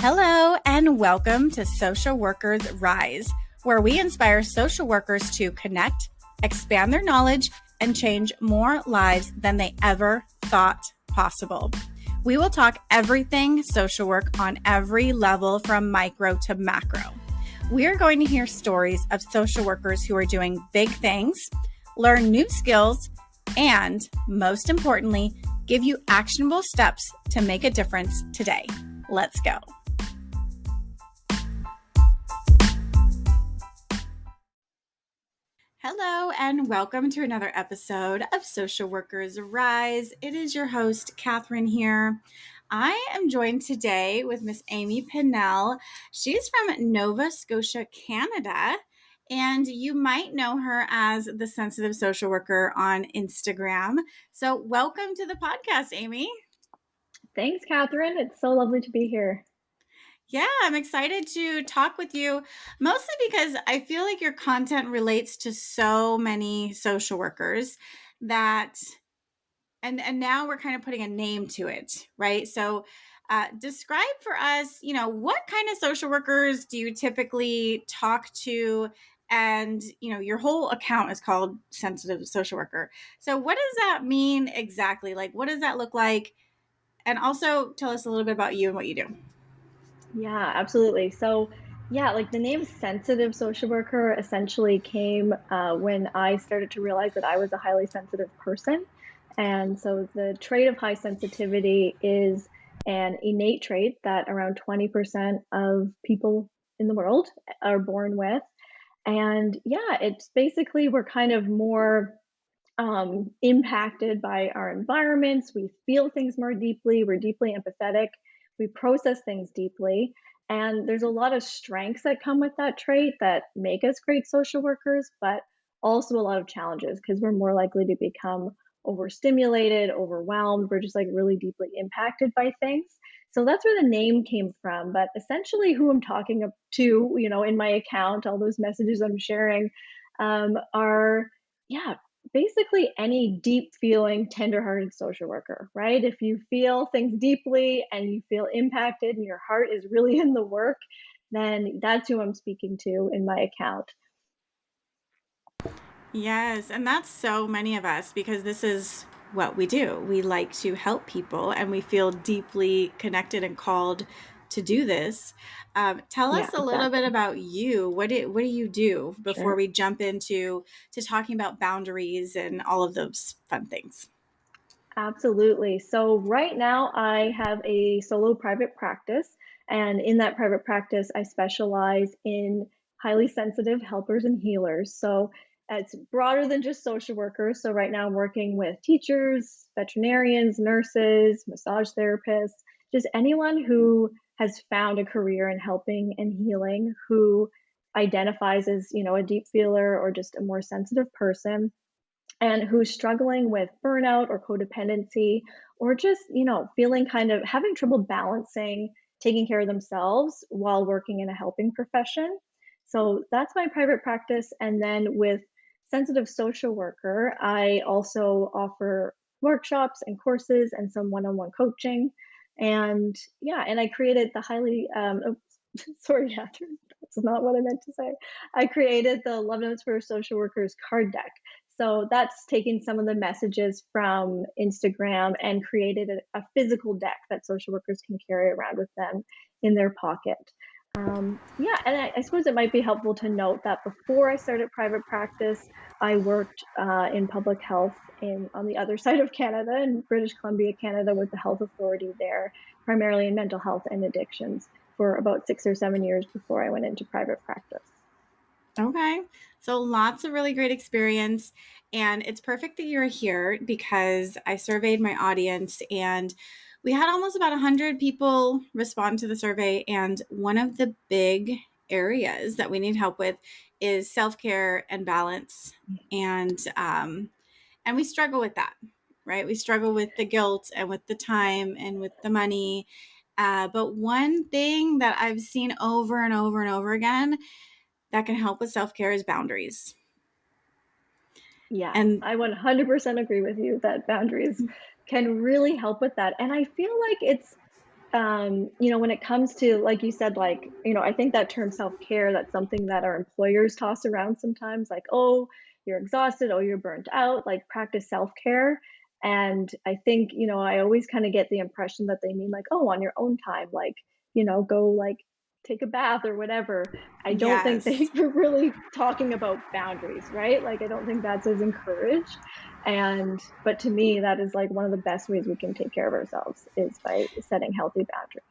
Hello, and welcome to Social Workers Rise, where we inspire social workers to connect, expand their knowledge, and change more lives than they ever thought possible. We will talk everything social work on every level from micro to macro. We are going to hear stories of social workers who are doing big things, learn new skills, and most importantly, give you actionable steps to make a difference today. Let's go. Hello, and welcome to another episode of Social Workers Rise. It is your host, Catherine here. I am joined today with Miss Amy Pinell. She's from Nova Scotia, Canada, and you might know her as the Sensitive Social Worker on Instagram. So welcome to the podcast, Amy. Thanks, Catherine. It's so lovely to be here. Yeah, I'm excited to talk with you, mostly because I feel like your content relates to so many social workers that, and now we're kind of putting a name to it, right? So describe for us, what kind of social workers do you typically talk to? And, your whole account is called Sensitive Social Worker. So what does that mean exactly? Like, what does that look like? And also tell us a little bit about you and what you do. Yeah, absolutely. So, like the name sensitive social worker essentially came when I started to realize that I was a highly sensitive person. And so the trait of high sensitivity is an innate trait that around 20% of people in the world are born with. And it's basically we're kind of more impacted by our environments. We feel things more deeply. We're deeply empathetic. We process things deeply. And there's a lot of strengths that come with that trait that make us great social workers, but also a lot of challenges because we're more likely to become overstimulated, overwhelmed. We're just like really deeply impacted by things. So that's where the name came from. But essentially, who I'm talking to, in my account, all those messages I'm sharing are, basically any deep feeling, tenderhearted social worker, right? If you feel things deeply and you feel impacted and your heart is really in the work, then that's who I'm speaking to in my account. Yes, and that's so many of us because this is what we do. We like to help people and we feel deeply connected and called to do this. Tell us a little bit about you. What do you do before we jump into talking about boundaries and all of those fun things? Absolutely. So right now I have a solo private practice, and in that private practice, I specialize in highly sensitive helpers and healers. So it's broader than just social workers. So right now I'm working with teachers, veterinarians, nurses, massage therapists, just anyone who has found a career in helping and healing, who identifies as, a deep feeler or just a more sensitive person and who's struggling with burnout or codependency or just, feeling kind of having trouble balancing taking care of themselves while working in a helping profession. So that's my private practice. And then with Sensitive Social Worker, I also offer workshops and courses and some one-on-one coaching. And I created the sorry, Catherine, that's not what I meant to say. I created the Love Notes for Social Workers card deck. So that's taking some of the messages from Instagram and created a physical deck that social workers can carry around with them in their pocket. And I suppose it might be helpful to note that before I started private practice, I worked in public health on the other side of Canada, in British Columbia, Canada, with the health authority there, primarily in mental health and addictions, for about 6 or 7 years before I went into private practice. Okay. So lots of really great experience. And it's perfect that you're here because I surveyed my audience and we had almost about 100 people respond to the survey. And one of the big areas that we need help with is self-care and balance. And we struggle with that, right? We struggle with the guilt and with the time and with the money. But one thing that I've seen over and over and over again that can help with self-care is boundaries. Yeah, and I 100% agree with you that boundaries can really help with that. And I feel like it's When it comes to, like you said, like, I think that term self-care, that's something that our employers toss around sometimes, like, oh, you're exhausted, oh, you're burnt out, like practice self-care. And I think, I always kind of get the impression that they mean like, oh, on your own time, like, go like take a bath or whatever. I don't think they Yes. were really talking about boundaries, right? Like, I don't think that's as encouraged. But to me, that is like one of the best ways we can take care of ourselves is by setting healthy boundaries.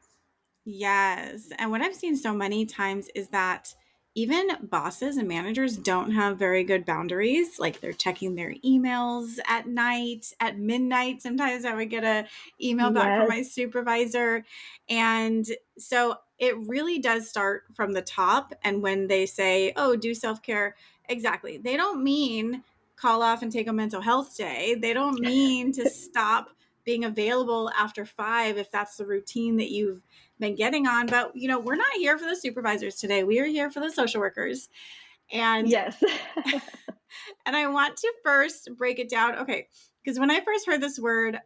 Yes. And what I've seen so many times is that even bosses and managers don't have very good boundaries. Like they're checking their emails at night, at midnight. Sometimes I would get a email back from my Yes. supervisor. And so it really does start from the top. And when they say, oh, do self-care, exactly. They don't mean call off and take a mental health day. They don't mean to stop being available after 5 if that's the routine that you've been getting on. But, we're not here for the supervisors today. We are here for the social workers. And Yes. and I want to first break it down. Okay, because when I first heard this word,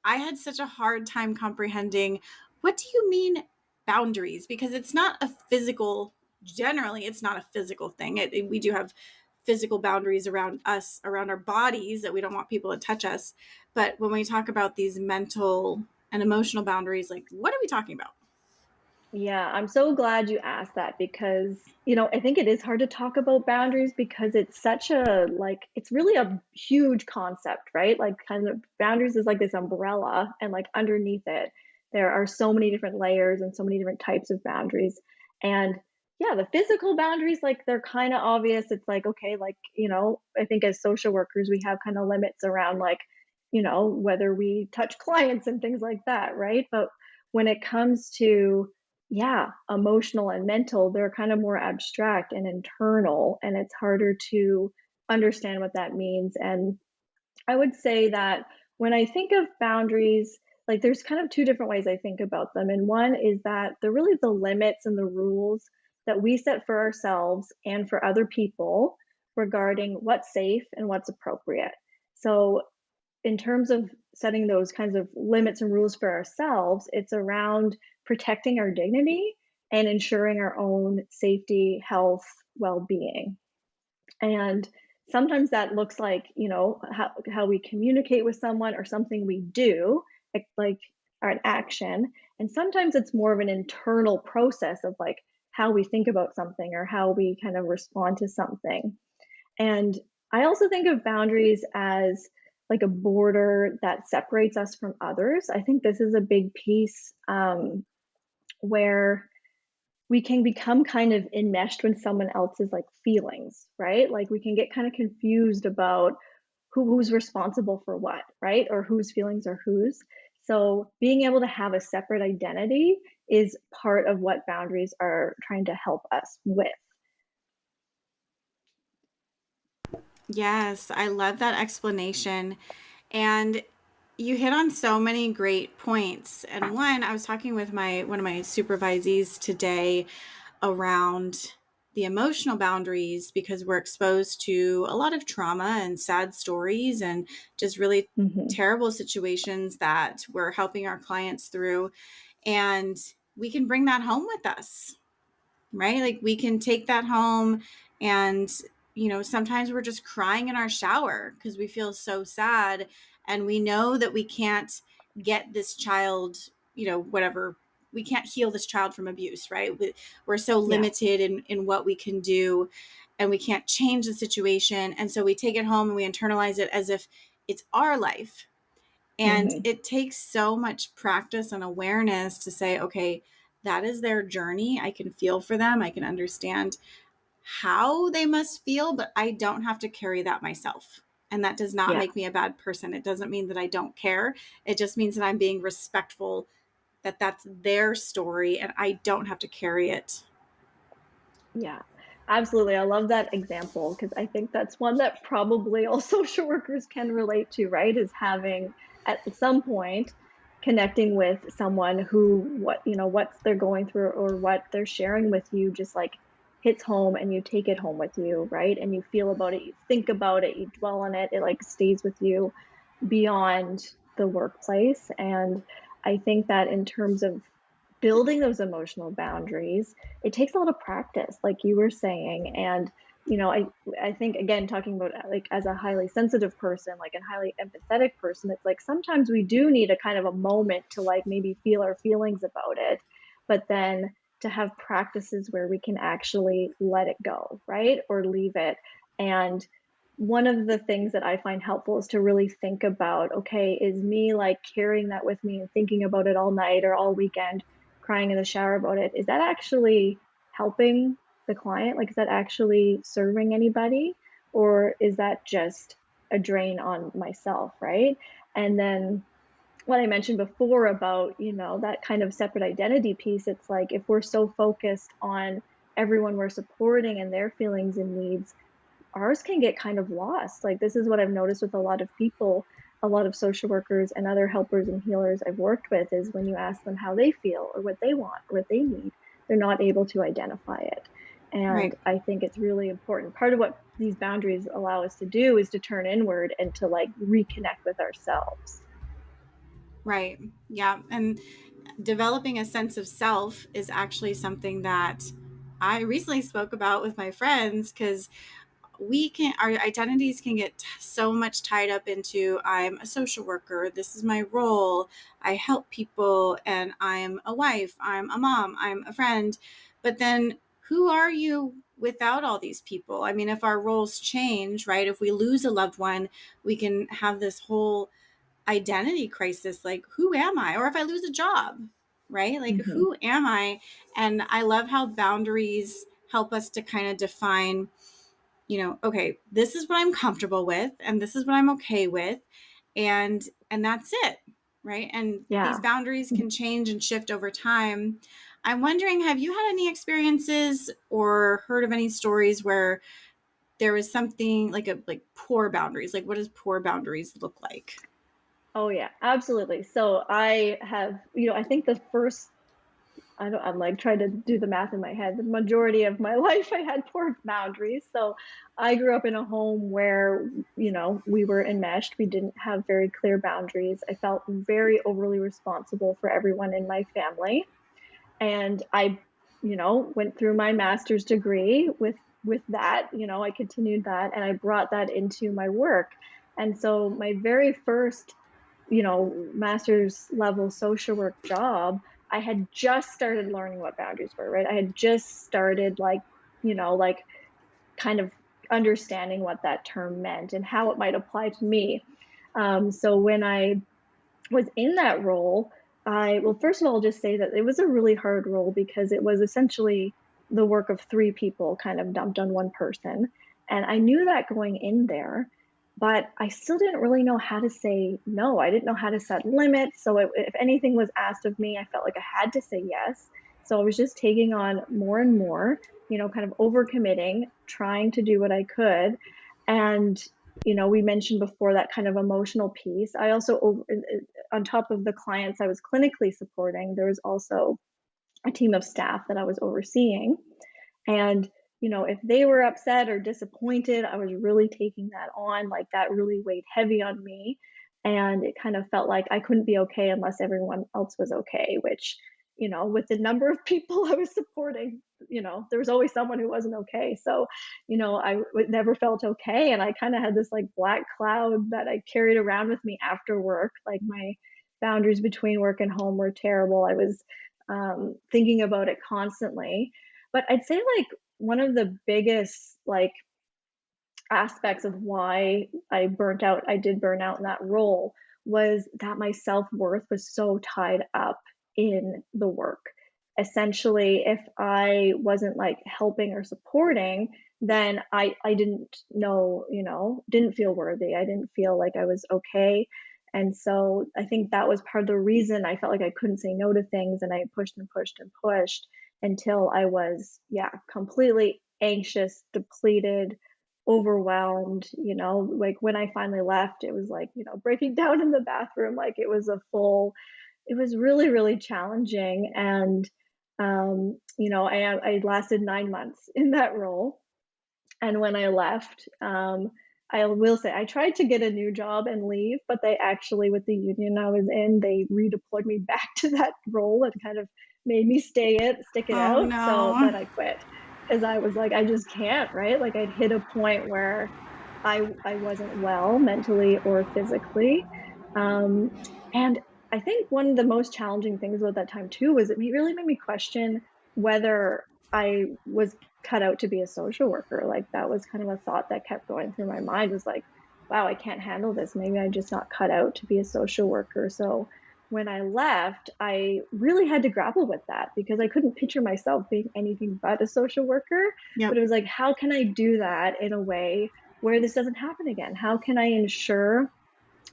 I had such a hard time comprehending what do you mean boundaries? Because it's not a physical, generally, it's not a physical thing. We do have physical boundaries around us, around our bodies that we don't want people to touch us. But when we talk about these mental and emotional boundaries, like what are we talking about? Yeah, I'm so glad you asked that because, I think it is hard to talk about boundaries because it's such a like it's really a huge concept, right? Like kind of boundaries is like this umbrella and like underneath it there are so many different layers and so many different types of boundaries. And yeah, the physical boundaries like they're kind of obvious. It's like okay, like, I think as social workers we have kind of limits around like, whether we touch clients and things like that, right? But when it comes to yeah, emotional and mental, they're kind of more abstract and internal, and it's harder to understand what that means. And I would say that when I think of boundaries, like there's kind of two different ways I think about them. And one is that they're really the limits and the rules that we set for ourselves and for other people regarding what's safe and what's appropriate. So in terms of setting those kinds of limits and rules for ourselves, it's around protecting our dignity and ensuring our own safety, health, well being. And sometimes that looks like, how we communicate with someone or something we do, like or an action. And sometimes it's more of an internal process of like how we think about something or how we kind of respond to something. And I also think of boundaries as like a border that separates us from others. I think this is a big piece where we can become kind of enmeshed with someone else's like feelings, right? Like we can get kind of confused about who's responsible for what, right? Or whose feelings are whose. So being able to have a separate identity is part of what boundaries are trying to help us with. Yes, I love that explanation. And you hit on so many great points. And one, I was talking with my one of my supervisees today around the emotional boundaries because we're exposed to a lot of trauma and sad stories and just really Hmm. terrible situations that we're helping our clients through. And we can bring that home with us, right? Like we can take that home and, sometimes we're just crying in our shower because we feel so sad and we know that we can't get this child, whatever, we can't heal this child from abuse, right? We're so Yeah. limited in what we can do and we can't change the situation. And so we take it home and we internalize it as if it's our life. And Hmm. it takes so much practice and awareness to say, okay, that is their journey. I can feel for them. I can understand how they must feel, but I don't have to carry that myself. And that does not Yeah. make me a bad person. It doesn't mean that I don't care. It just means that I'm being respectful, that that's their story and I don't have to carry it. Yeah, absolutely. I love that example because I think that's one that probably all social workers can relate to, right? Is having at some point connecting with someone who what's they're going through or what they're sharing with you just like hits home and you take it home with you, right? And you feel about it, you think about it, you dwell on it, it like stays with you beyond the workplace. And I think that in terms of building those emotional boundaries, it takes a lot of practice, like you were saying. And, you know, I think again, talking about like as a highly sensitive person, like a highly empathetic person, it's like sometimes we do need a kind of a moment to like maybe feel our feelings about it, but then to have practices where we can actually let it go, right? Or leave it. And one of the things that I find helpful is to really think about, okay, is me like carrying that with me and thinking about it all night or all weekend, crying in the shower about it, is that actually helping the client? Like, is that actually serving anybody? Or is that just a drain on myself, right? And then what I mentioned before about, you know, that kind of separate identity piece, it's like if we're so focused on everyone we're supporting and their feelings and needs, ours can get kind of lost. Like, this is what I've noticed with a lot of people, a lot of social workers and other helpers and healers I've worked with, is when you ask them how they feel or what they want or what they need, they're not able to identify it. And Right. I think it's really important. Part of what these boundaries allow us to do is to turn inward and to like reconnect with ourselves. Right. Yeah. And developing a sense of self is actually something that I recently spoke about with my friends because our identities can get so much tied up into I'm a social worker, this is my role, I help people, and I'm a wife, I'm a mom, I'm a friend. But then who are you without all these people? I mean, if our roles change, right? If we lose a loved one, we can have this whole identity crisis, like who am I? Or if I lose a job, right? Like Hmm. who am I? And I love how boundaries help us to kind of define, okay, this is what I'm comfortable with and this is what I'm okay with, and that's it, right? And these Yeah. boundaries can change and shift over time. I'm wondering, have you had any experiences or heard of any stories where there was something like poor boundaries? Like what does poor boundaries look like? Oh yeah, absolutely. So I have, you know, I think the first I'm like trying to do the math in my head. The majority of my life, I had poor boundaries. So I grew up in a home where, you know, we were enmeshed. We didn't have very clear boundaries. I felt very overly responsible for everyone in my family. And I, you know, went through my master's degree with that, you know, I continued that and I brought that into my work. And so my very first, you know, master's level social work job, I had just started learning what boundaries were, right? I had just started like, you know, like kind of understanding what that term meant and how it might apply to me. So when I was in that role, well, first of all, I'll just say that it was a really hard role because it was essentially the work of three people kind of dumped on one person. And I knew that going in there, but I still didn't really know how to say no. I didn't know how to set limits. So if anything was asked of me, I felt like I had to say yes. So I was just taking on more and more, you know, kind of overcommitting, trying to do what I could. And you know, we mentioned before that kind of emotional piece. I also, on top of the clients I was clinically supporting, there was also a team of staff that I was overseeing. And, you know, if they were upset or disappointed, I was really taking that on. Like that really weighed heavy on me. And it kind of felt like I couldn't be okay unless everyone else was okay, which, you know, with the number of people I was supporting, you know, there was always someone who wasn't okay. So, you know, never felt okay. And I kind of had this like black cloud that I carried around with me after work. Like my boundaries between work and home were terrible. I was thinking about it constantly. But I'd say like one of the biggest like aspects of why I did burn out in that role was that my self-worth was so tied up in the work. Essentially, if I wasn't like helping or supporting, then I didn't know, you know, didn't feel worthy. I didn't feel like I was okay. And so I think that was part of the reason I felt like I couldn't say no to things and I pushed and pushed and pushed until I was, yeah, completely anxious, depleted, overwhelmed, you know, like when I finally left, it was like, you know, breaking down in the bathroom, like it was really, really challenging. And, you know, I lasted 9 months in that role. And when I left, I will say I tried to get a new job and leave, but they actually, with the union I was in, they redeployed me back to that role and kind of made me stick it Oh out. So no. then I quit because I was like, I just can't, right? Like I'd hit a point where I wasn't well mentally or physically. Um, and I think one of the most challenging things about that time too was really made me question whether I was cut out to be a social worker. Like that was kind of a thought that kept going through my mind was like, wow, I can't handle this. Maybe I'm just not cut out to be a social worker. So when I left, I really had to grapple with that because I couldn't picture myself being anything but a social worker. But Yep. it was like, how can I do that in a way where this doesn't happen again? How can I ensure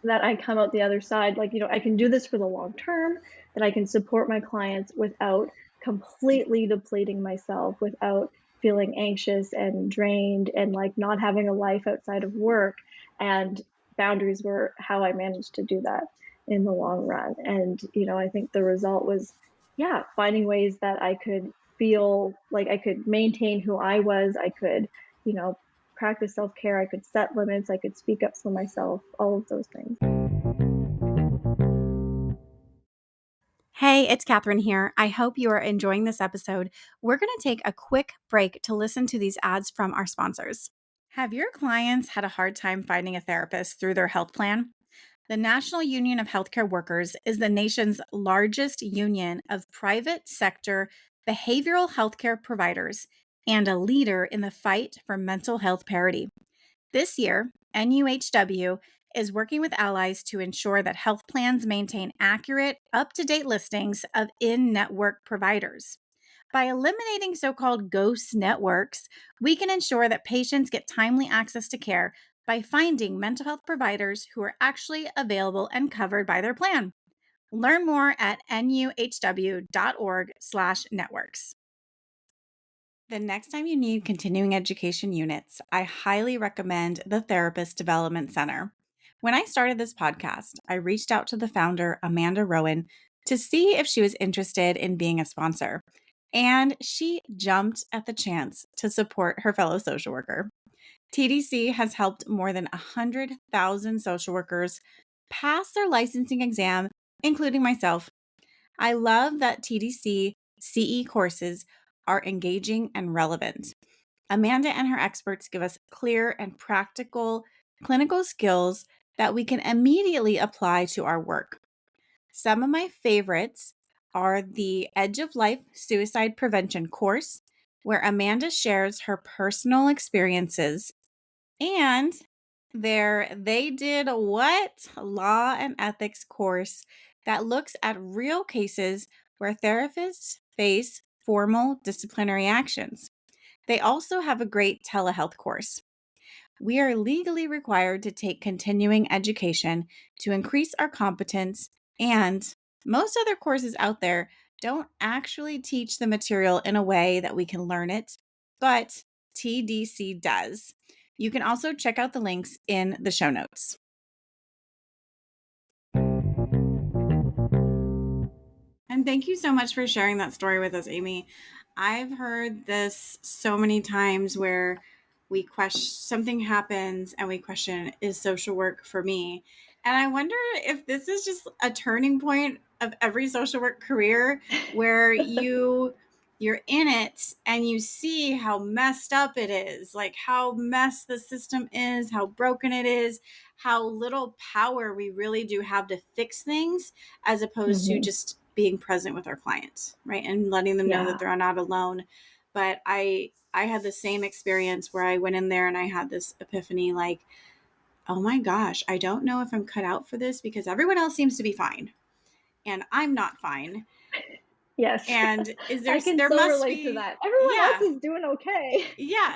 that I come out the other side? Like, I can do this for the long term, that I can support my clients without completely depleting myself, without feeling anxious and drained and like not having a life outside of work. And boundaries were how I managed to do that in the long run. And, I think the result was, yeah, finding ways that I could feel like I could maintain who I was. I could, you know, practice self care. I could set limits. I could speak up for myself, all of those things. Hey, it's Catherine here. I hope you are enjoying this episode. We're going to take a quick break to listen to these ads from our sponsors. Have your clients had a hard time finding a therapist through their health plan? The National Union of Healthcare Workers is the nation's largest union of private sector behavioral healthcare providers and a leader in the fight for mental health parity. This year, NUHW is working with allies to ensure that health plans maintain accurate, up to date listings of in network providers. By eliminating so called ghost networks, we can ensure that patients get timely access to care by finding mental health providers who are actually available and covered by their plan. Learn more at nuhw.org/networks. The next time you need continuing education units, I highly recommend the Therapist Development Center. When I started this podcast, I reached out to the founder, Amanda Rowan, to see if she was interested in being a sponsor. And she jumped at the chance to support her fellow social worker. TDC has helped more than 100,000 social workers pass their licensing exam, including myself. I love that TDC CE courses are engaging and relevant. Amanda and her experts give us clear and practical clinical skills that we can immediately apply to our work. Some of my favorites are the Edge of Life Suicide Prevention course, where Amanda shares her personal experiences, and their They Did What? Law and Ethics course that looks at real cases where therapists face formal disciplinary actions. They also have a great telehealth course. We are legally required to take continuing education to increase our competence, and most other courses out there don't actually teach the material in a way that we can learn it, but TDC does. You can also check out the links in the show notes. And thank you so much for sharing that story with us, Amy. I've heard this so many times where we question something happens and we question, is social work for me? And I wonder if this is just a turning point of every social work career where you're in it and you see how messed up it is, like how messed the system is, how broken it is, how little power we really do have to fix things, as opposed to Hmm. just being present with our clients, right? And letting them know that Yeah. they're not alone. But I had the same experience where I went in there and I had this epiphany, like, oh my gosh, I don't know if I'm cut out for this because everyone else seems to be fine and I'm not fine. Yes. And I can there so must relate to be, that. Everyone else yeah, is doing okay.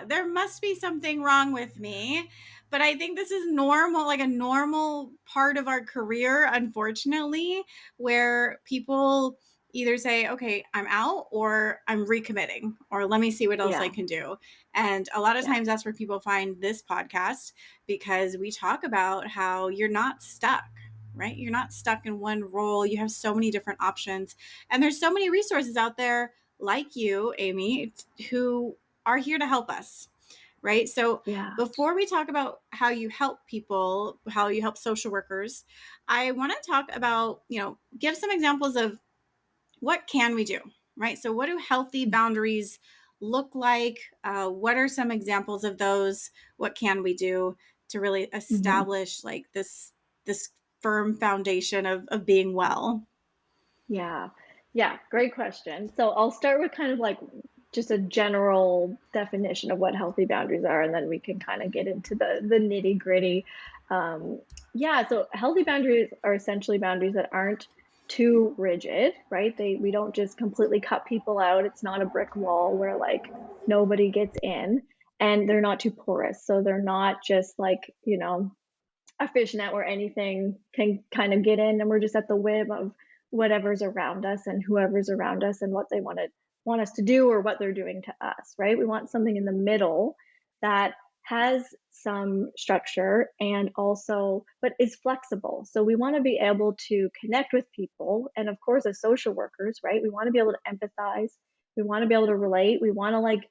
there must be something wrong with me. But I think this is normal, like a normal part of our career, unfortunately, where people either say, okay, I'm out, or I'm recommitting, or let me see what else I Yeah. can do. And a lot of Yeah. times that's where people find this podcast, because we talk about how you're not stuck. Right? You're not stuck in one role. You have so many different options. And there's so many resources out there like you, Amy, who are here to help us, right? So Yeah. before we talk about how you help people, how you help social workers, I want to talk about, give some examples of what can we do, right? So what do healthy boundaries look like? What are some examples of those? What can we do to really Mhm. establish like this firm foundation of being well? Yeah. Yeah, great question. So I'll start with kind of like just a general definition of what healthy boundaries are, and then we can kind of get into the nitty gritty. Yeah, so healthy boundaries are essentially boundaries that aren't too rigid, right? We don't just completely cut people out. It's not a brick wall where like nobody gets in, and they're not too porous. So they're not just like, a fishnet where anything can kind of get in and we're just at the whim of whatever's around us and whoever's around us and what they want us to do or what they're doing to us, right? We want something in the middle that has some structure and also but is flexible. So we want to be able to connect with people, and of course as social workers, right? We want to be able to empathize. We want to be able to relate. We want to like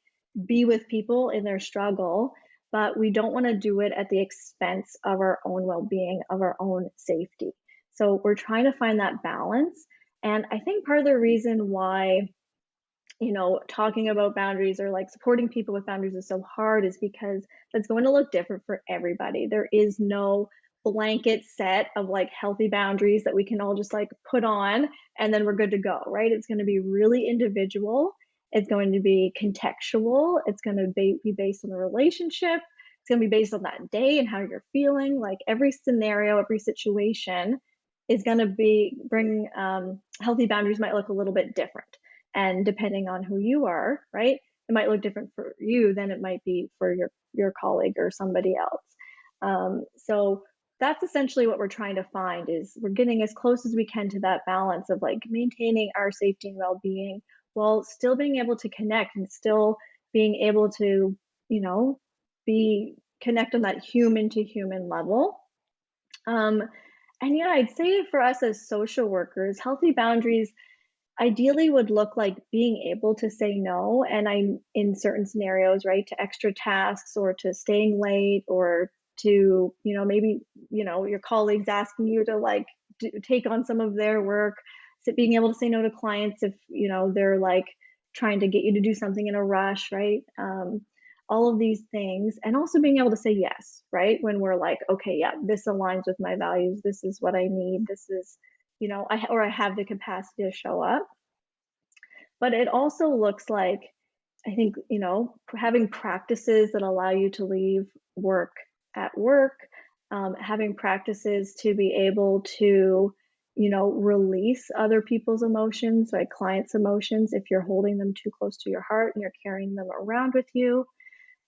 be with people in their struggle, but we don't want to do it at the expense of our own well-being, of our own safety. So we're trying to find that balance. And I think part of the reason why, talking about boundaries or like supporting people with boundaries is so hard is because that's going to look different for everybody. There is no blanket set of like healthy boundaries that we can all just like put on and then we're good to go, right? It's going to be really individual. It's going to be contextual. It's going to be based on the relationship. It's going to be based on that day and how you're feeling. Like every scenario, every situation is going to bring healthy boundaries might look a little bit different, and depending on who you are, right, it might look different for you than it might be for your colleague or somebody else. So that's essentially what we're trying to find is we're getting as close as we can to that balance of like maintaining our safety and well-being while still being able to connect and still being able to, you know, be connect on that human to human level. um, and yeah, I'd say for us as social workers, healthy boundaries ideally would look like being able to say no, and I'm in certain scenarios, right, to extra tasks or to staying late or to, maybe, your colleagues asking you to like take on some of their work. So being able to say no to clients if, they're like trying to get you to do something in a rush, right? All of these things, and also being able to say yes, right? When we're like, okay, yeah, this aligns with my values. This is what I need. This is, I have the capacity to show up. But it also looks like, I think, having practices that allow you to leave work at work, having practices to be able to, release other people's emotions, like clients' emotions, if you're holding them too close to your heart and you're carrying them around with you.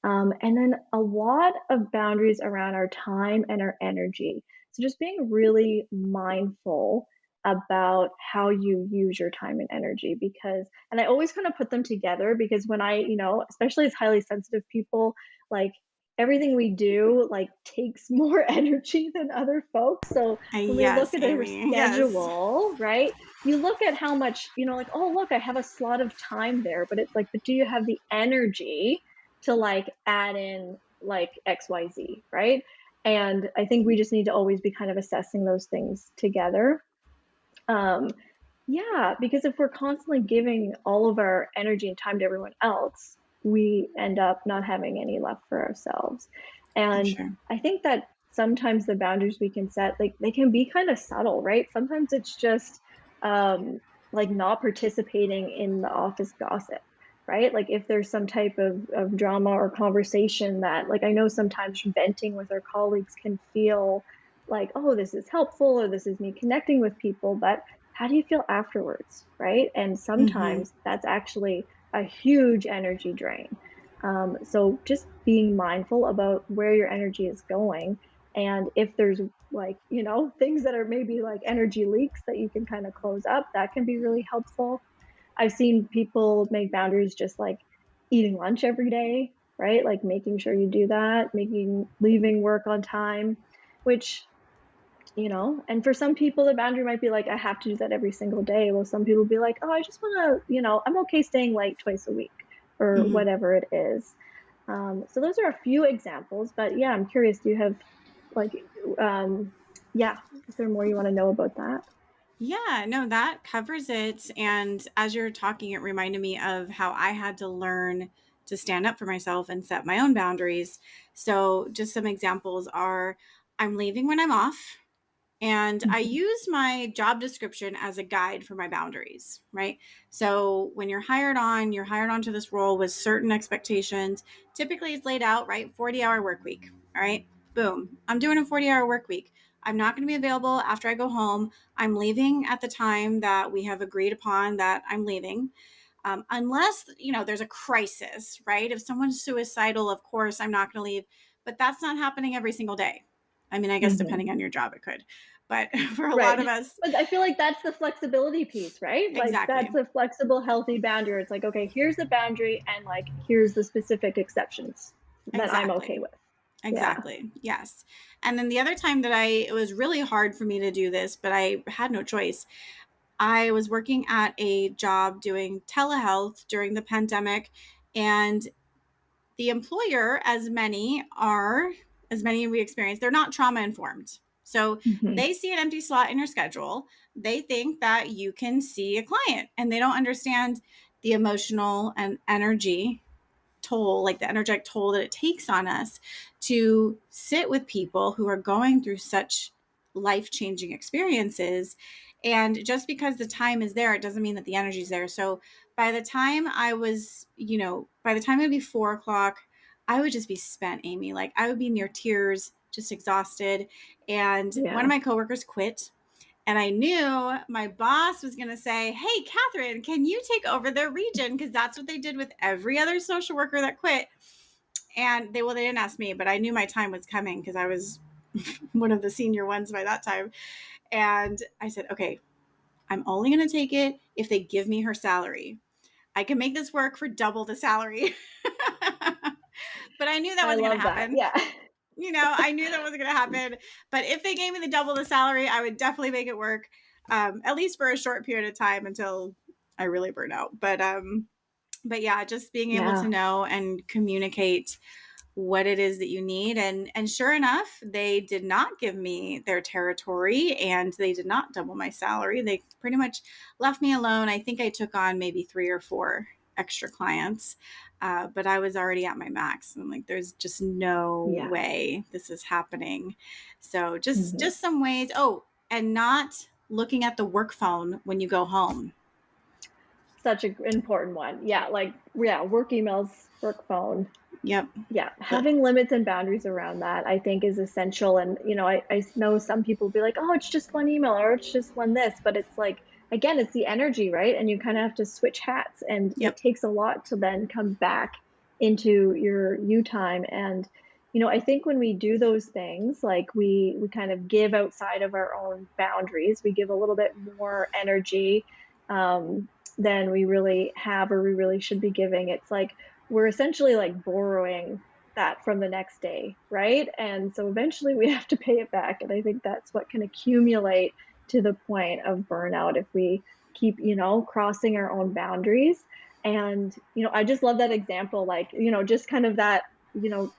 And then a lot of boundaries around our time and our energy. So just being really mindful about how you use your time and energy and I always kind of put them together because when especially as highly sensitive people, like everything we do like takes more energy than other folks. So when we look Yes, at our Amy. Yes. schedule, right? You look at how much, like, oh, look, I have a slot of time there, but it's like, but do you have the energy to like add in like XYZ, right? And I think we just need to always be kind of assessing those things together. Um, yeah, because if we're constantly giving all of our energy and time to everyone else, we end up not having any left for ourselves. For And sure. I think that sometimes the boundaries we can set, like they can be kind of subtle, right? Sometimes it's just um, like not participating in the office gossip, right? Like if there's some type of drama or conversation that, like, I know sometimes venting with our colleagues can feel like, oh, this is helpful or this is me connecting with people, but how do you feel afterwards, right? And Hmm. sometimes that's actually a huge energy drain. So just being mindful about where your energy is going, and if there's like, things that are maybe like energy leaks that you can kind of close up, that can be really helpful. I've seen people make boundaries just like eating lunch every day, right? Like making sure you do that, leaving work on time, which, and for some people the boundary might be like, I have to do that every single day. Well, some people be like, oh, I just want to, I'm okay staying late twice a week or Hmm. whatever it is. So those are a few examples, but yeah, I'm curious, do you have like, um, yeah, is there more you want to know about that? Yeah, no, that covers it. And as you're talking, it reminded me of how I had to learn to stand up for myself and set my own boundaries. So, just some examples are I'm leaving when I'm off. And I Mhm. use my job description as a guide for my boundaries, right? So when you're hired onto this role with certain expectations. Typically, it's laid out, right? 40-hour work week. All right. Boom. I'm doing a 40-hour work week. I'm not going to be available after I go home. I'm leaving at the time that we have agreed upon that I'm leaving. Unless, there's a crisis, right? If someone's suicidal, of course, I'm not going to leave. But that's not happening every single day. I mean, I guess Mhm. depending on your job, it could. But for a lot Right. of us, But I feel like that's the flexibility piece, right? Like that's exactly, a flexible, healthy boundary. It's like, okay, here's the boundary and like here's the specific exceptions that I'm okay exactly, with. Yeah. exactly. Yes. And then the other time that it was really hard for me to do this, but I had no choice. I was working at a job doing telehealth during the pandemic, and the employer, as many we experience, they're not trauma informed. So Mhm. they see an empty slot in your schedule. They think that you can see a client, and they don't understand the emotional and energy toll, like the energetic toll that it takes on us to sit with people who are going through such life changing experiences. And just because the time is there, it doesn't mean that the energy is there. So by the time it would be 4 o'clock, I would just be spent, Amy. Like I would be near tears, just exhausted. And one of Yeah. my coworkers quit, and I knew my boss was going to say, "Hey, Catherine, can you take over their region?" Because that's what they did with every other social worker that quit. And they didn't ask me, but I knew my time was coming because I was one of the senior ones by that time. And I said, "Okay, I'm only going to take it if they give me her salary. I can make this work for double the salary." But I knew that I wasn't going to love that. happen. Yeah. I knew that wasn't going to happen. But if they gave me the double the salary, I would definitely make it work, at least for a short period of time until I really burn out. But yeah, just being able to Yeah. know and communicate what it is that you need. And sure enough, they did not give me their territory, and they did not double my salary. They pretty much left me alone. I think I took on maybe 3 or 4 extra clients, but I was already at my max. I'm like, there's just no Yeah. way this is happening. So just Mhm. just some ways. Oh, and not looking at the work phone when you go home. Such an important one. Yeah, like yeah, work emails, work phone. Yep. Yeah, The, having limits and boundaries around that I think is essential. And I know some people be like, oh, it's just one email or it's just one this, but it's like again, it's the energy, right? And you kind of have to switch hats, and it yep. takes a lot to then come back into your you time. And I think when we do those things, like we kind of give outside of our own boundaries, we give a little bit more energy um, than we really have or we really should be giving. It's like we're essentially like borrowing that from the next day, right? And so eventually we have to pay it back. And I think that's what can accumulate to the point of burnout if we keep, crossing our own boundaries. And, I just love that example, like, just kind of that, you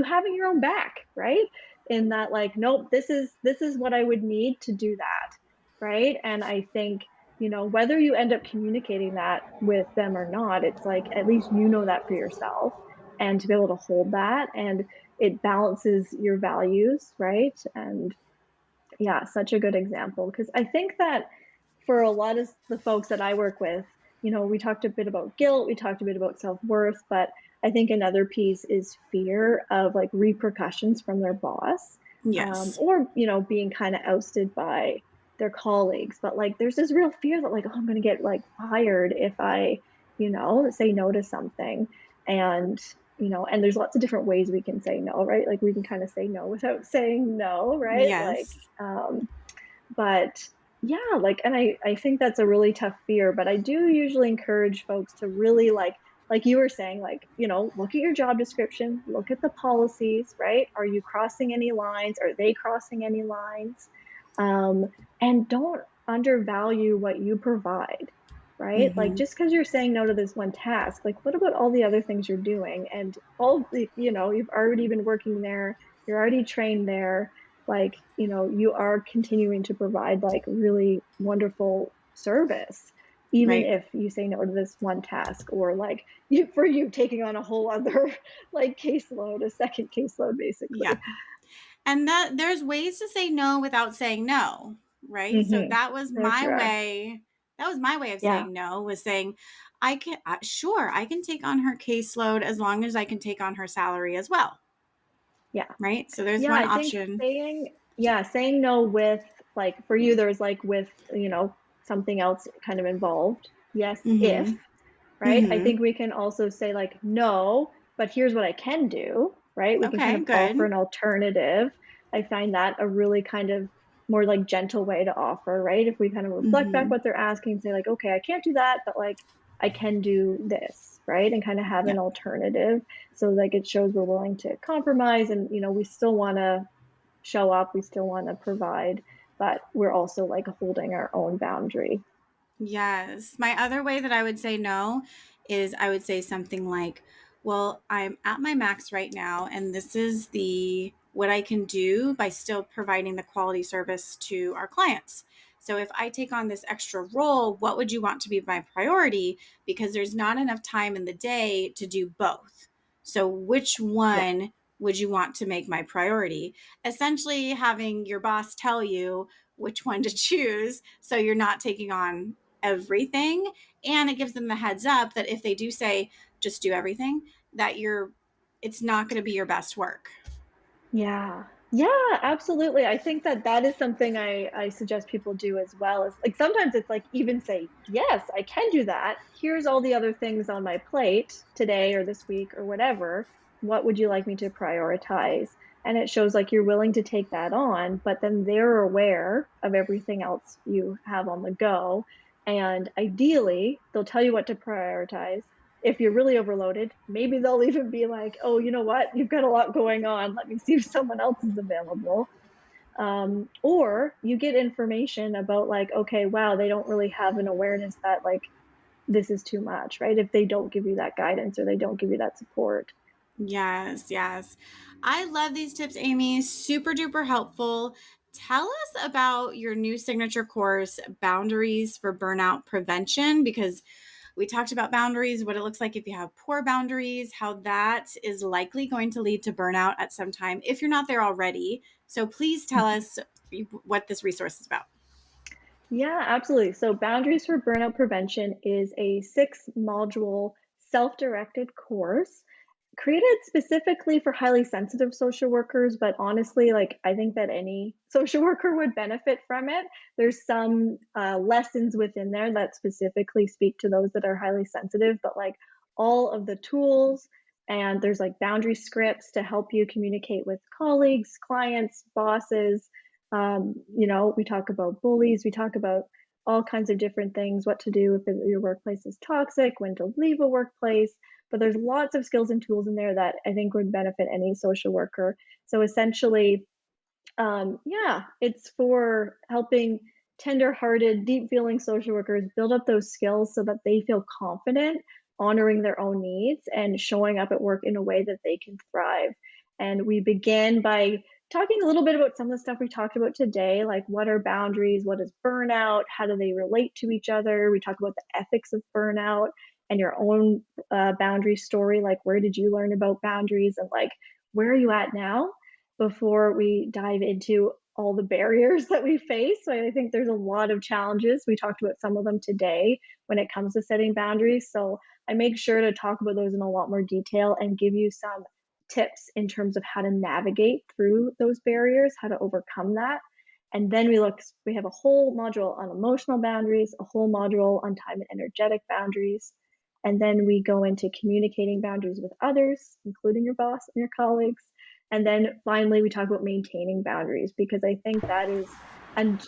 having your own back, right? In that, like, nope, this is what I would need to do that. Right. And I think whether you end up communicating that with them or not, it's like at least you know that for yourself, and to be able to hold that, and it balances your values, right? And yeah, such a good example, because I think that for a lot of the folks that I work with, we talked a bit about guilt, we talked a bit about self-worth, but I think another piece is fear of like repercussions from their boss, Yes. or being kind of ousted by their colleagues. But like, there's this real fear that like, oh, I'm going to get like fired if I, say no to something, and and there's lots of different ways we can say no, right? Like we can kind of say no without saying no, right? Like, Yes. but yeah, like, and I think that's a really tough fear, but I do usually encourage folks to really like you were saying, like, look at your job description, look at the policies, right? Are you crossing any lines? Are they crossing any lines? Um, and don't undervalue what you provide, right? Like Hmm. just because you're saying no to this one task, like what about all the other things you're doing? And all the, you've already been working there, you're already trained there. like, you are continuing to provide like really wonderful service, even Right. if you say no to this one task, or like you taking on a whole other like caseload, a second caseload Yeah. basically. And that there's ways to say no without saying no, right? So Hmm. There sure are. that was my way of Yeah. saying no, was saying sure, I can take on her caseload as long as I can take on her salary as well, Yeah. right? So there's Yeah, one I think option. saying no with, like, for you, there's like with, something else kind of involved. Yes, if, Mhm. right? I Mhm. think we can also say like, no, but here's what I can do, right? We can kind Okay, of offer good. an alternative. I find that a really kind of more like gentle way to offer, right? If we kind of reflect back Mhm. what they're asking and say like, okay, I can't do that, but like I can do this, right? And kind of have an Yep. alternative. So like it shows we're willing to compromise, and we still want to show up, we still want to provide, but we're also like holding our own boundary. Yes. My other way that I would say no is I would say something like, well, I'm at my max right now, and this is the what I can do by still providing the quality service to our clients. So if I take on this extra role, what would you want to be my priority? Because there's not enough time in the day to do both. So which Yeah. one would you want to make my priority? Essentially having your boss tell you which one to choose so you're not taking on everything, and it gives them the heads up that if they do say just do everything, that you're it's not going to be your best work. Yeah. Yeah, absolutely. I think that that is something I suggest people do as well. Is like sometimes it's like even say, "Yes, I can do that. Here's all the other things on my plate today or this week or whatever. What would you like me to prioritize?" And it shows like you're willing to take that on, but then they're aware of everything else you have on the go. And ideally, they'll tell you what to prioritize. If you're really overloaded, maybe they'll even be like, "Oh, you know what? You've got a lot going on. Let me see if someone else is available." Or you get information about like, okay, wow, they don't really have an awareness that like this is too much, right? If they don't give you that guidance or they don't give you that support. Yes, yes. I love these tips, Amy. Super duper helpful. Tell us about your new signature course, Boundaries for Burnout Prevention, because we talked about boundaries, what it looks like if you have poor boundaries, how that is likely going to lead to burnout at some time if you're not there already. So please tell us what this resource is about. Yeah, absolutely. So, Boundaries for Burnout Prevention is a 6 module self directed course created specifically for highly sensitive social workers, but honestly, like I think that any social worker would benefit from it. There's some lessons within there that specifically speak to those that are highly sensitive, but like all of the tools, and there's like boundary scripts to help you communicate with colleagues, clients, bosses. We talk about bullies, we talk about all kinds of different things, what to do if your workplace is toxic, when to leave a workplace, but there's lots of skills and tools in there that I think would benefit any social worker. So essentially, yeah, it's for helping tender-hearted, deep-feeling social workers build up those skills so that they feel confident honoring their own needs and showing up at work in a way that they can thrive. And we begin by talking a little bit about some of the stuff we talked about today, like what are boundaries, what is burnout, how do they relate to each other. We talk about the ethics of burnout and your own boundary story, like where did you learn about boundaries, and like where are you at now, before we dive into all the barriers that we face. So I think there's a lot of challenges. We talked about some of them today when it comes to setting boundaries. So I make sure to talk about those in a lot more detail and give you some tips in terms of how to navigate through those barriers, how to overcome that. And then we have a whole module on emotional boundaries, a whole module on time and energetic boundaries. And then we go into communicating boundaries with others, including your boss and your colleagues. And then finally, we talk about maintaining boundaries, because I think that is, and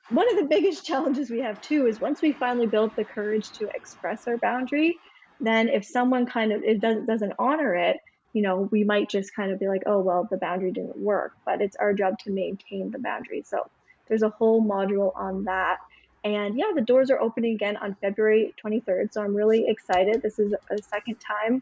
one of the biggest challenges we have too is once we finally build the courage to express our boundary, then if someone kind of it doesn't honor it, we might just kind of be like, oh well, the boundary didn't work, but it's our job to maintain the boundary. So there's a whole module on that. And yeah, the doors are opening again on February 23rd. So I'm really excited. This is a second time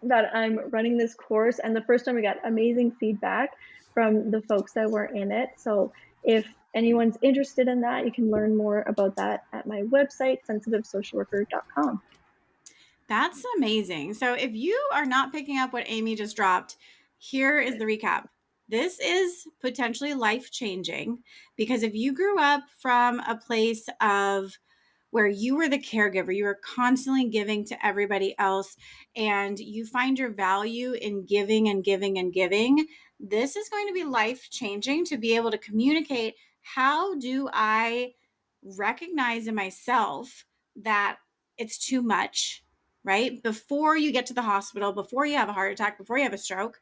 that I'm running this course. And the first time we got amazing feedback from the folks that were in it. So if anyone's interested in that, you can learn more about that at my website, sensitivesocialworker.com. That's amazing. So if you are not picking up what Amy just dropped, here is the recap. This is potentially life-changing because if you grew up from a place of where you were the caregiver, you were constantly giving to everybody else, and you find your value in giving and giving and giving, this is going to be life-changing to be able to communicate, how do I recognize in myself that it's too much, right? Before you get to the hospital, before you have a heart attack, before you have a stroke.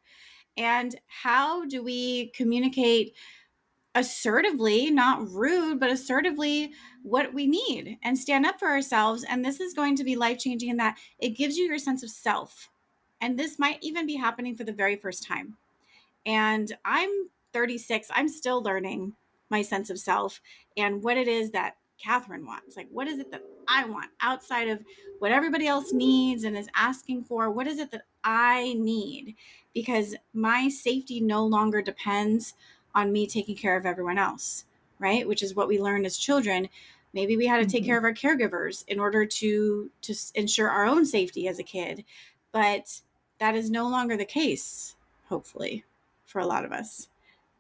And how do we communicate assertively, not rude, but assertively what we need and stand up for ourselves? And this is going to be life-changing in that it gives you your sense of self. And this might even be happening for the very first time. And I'm 36. I'm still learning my sense of self and what it is that Catherine wants. Like, what is it that I want outside of what everybody else needs and is asking for? What is it that I need? Because my safety no longer depends on me taking care of everyone else, right? Which is what we learned as children. Maybe we had to take care of our caregivers in order to ensure our own safety as a kid. But that is no longer the case, hopefully, for a lot of us,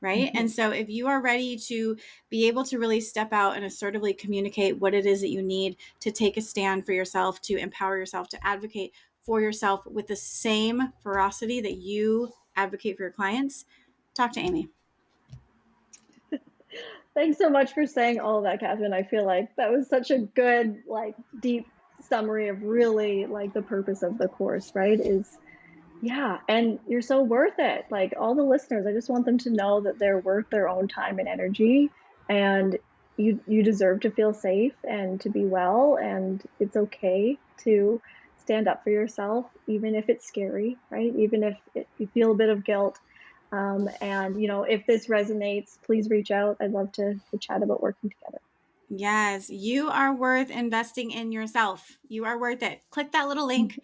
right? And so if you are ready to be able to really step out and assertively communicate what it is that you need to take a stand for yourself, to empower yourself, to advocate for yourself with the same ferocity that you advocate for your clients, talk to Amy. Thanks so much for saying all of that, Catherine. I feel like that was such a good, like, deep summary of really like the purpose of the course, right? Yeah, and you're so worth it. Like, all the listeners, I just want them to know that they're worth their own time and energy, and you deserve to feel safe and to be well, and it's okay to stand up for yourself, even if it's scary, right? Even if you feel a bit of guilt. And if this resonates, please reach out. I'd love to chat about working together. Yes, you are worth investing in yourself. You are worth it. Click that little link.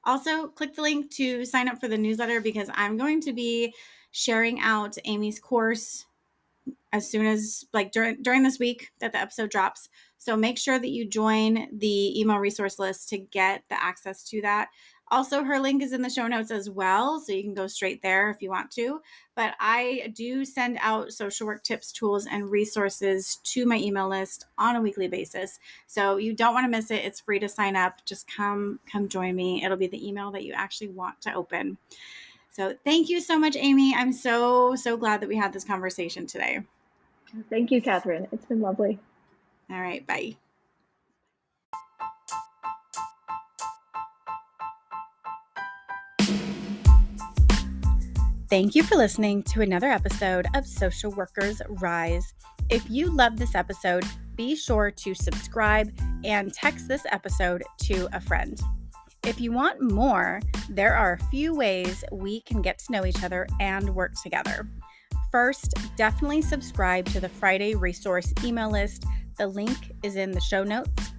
Also, click the link to sign up for the newsletter because I'm going to be sharing out Amy's course as soon as, like, during this week that the episode drops. So make sure that you join the email resource list to get the access to that. Also, her link is in the show notes as well, so you can go straight there if you want to. But I do send out social work tips, tools, and resources to my email list on a weekly basis. So you don't want to miss it. It's free to sign up. Just come join me. It'll be the email that you actually want to open. So thank you so much, Amy. I'm so glad that we had this conversation today. Thank you, Catherine. It's been lovely. All right, bye. Thank you for listening to another episode of Social Workers Rise. If you love this episode, be sure to subscribe and text this episode to a friend. If you want more, there are a few ways we can get to know each other and work together. First, definitely subscribe to the Friday resource email list. The link is in the show notes.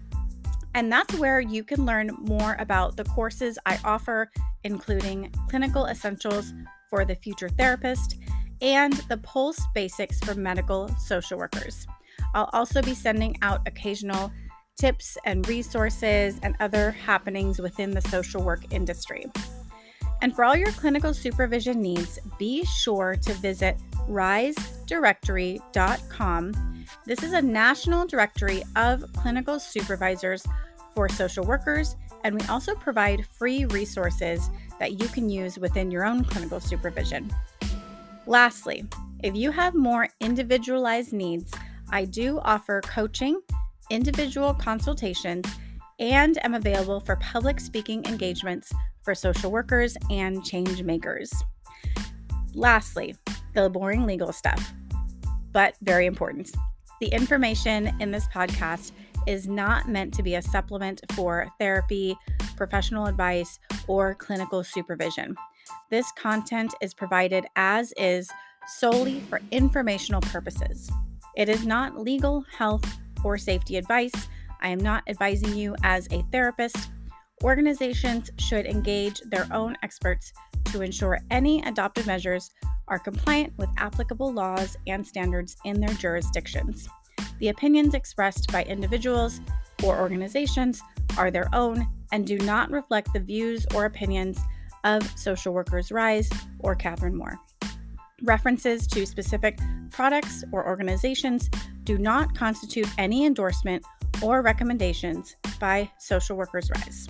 And that's where you can learn more about the courses I offer, including Clinical Essentials for the Future Therapist and the Pulse Basics for Medical Social Workers. I'll also be sending out occasional tips and resources and other happenings within the social work industry. And for all your clinical supervision needs, be sure to visit risedirectory.com. This is a national directory of clinical supervisors for social workers, and we also provide free resources that you can use within your own clinical supervision. Lastly, if you have more individualized needs, I do offer coaching, individual consultations, and am available for public speaking engagements for social workers and change makers. Lastly, the boring legal stuff, but very important. The information in this podcast is not meant to be a supplement for therapy, professional advice, or clinical supervision. This content is provided as is solely for informational purposes. It is not legal, health, or safety advice. I am not advising you as a therapist. Organizations should engage their own experts to ensure any adopted measures are compliant with applicable laws and standards in their jurisdictions. The opinions expressed by individuals or organizations are their own and do not reflect the views or opinions of Social Workers Rise or Catherine Moore. References to specific products or organizations do not constitute any endorsement or recommendations by Social Workers Rise.